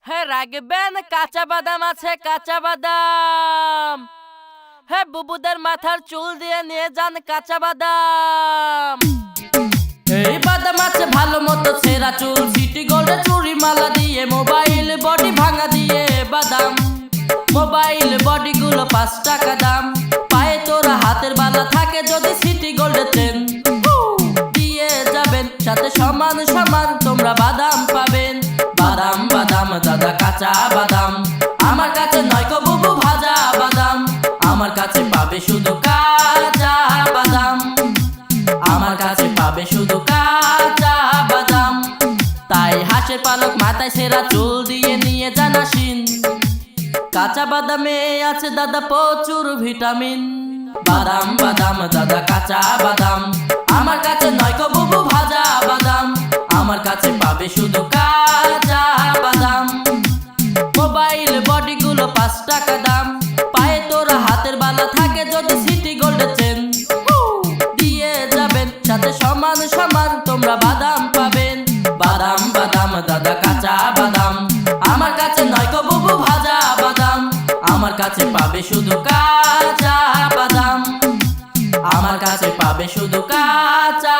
হ্যাঁ রাখবেন কাঁচা বাদাম আছে কাঁচা বাদাম। হ্যাঁ বুবুদের মাথার চুল দিয়ে নিয়ে যান কাঁচা বাদাম। এই বাদাম আছে ভালো মতো ছেঁড়া চুল, সিটি গোল্ডে চুরি মালা দিয়ে, মোবাইল বডি ভাঙা দিয়ে বাদাম। মোবাইল বডি গুলো 5 টাকা দাম। পায়ে তোরা হাতের বালা থাকে যদি সিটি গোল্ডে চেন দিয়ে যাবেন, সাথে সমান সমান তোমরা বাদাম পাবেন। বাদাম বাদাম দাদা কাঁচা বাদাম, আমার কাছে নয় গো বুবু ভাজা বাদাম। আমার কাছে পাবে শুধু কাঁচা বাদাম, আমার কাছে পাবে শুধু কাঁচা বাদাম। তাই হাঁসের পালক মাথায় ছেঁড়া চুল দিয়ে নিয়ে যান আসিন। কাঁচা বাদামে আছে দাদা প্রচুর ভিটামিন। বাদাম বাদাম দাদা কাঁচা বাদাম, আমার কাছে নয় গো বুবু ভাজা বাদাম। আমার কাছে পাবে শুধু কাঁচা বাদাম। মোবাইল বডি গুলো 5 টাকা দাম। পায়ে তোরা হাতের বালা থাকে যদি সিটি গোল্ড চেন দিয়ে যাবেন, সাথে সমান সমান তোমরা বাদাম পাবেন। বাদাম বাদাম দাদা কাঁচা বাদাম, আমার কাছে নয় গো বুবু ভাজা বাদাম। আমার কাছে পাবে শুধু কাঁচা বাদাম, আমার কাছে পাবে শুধু কাঁচা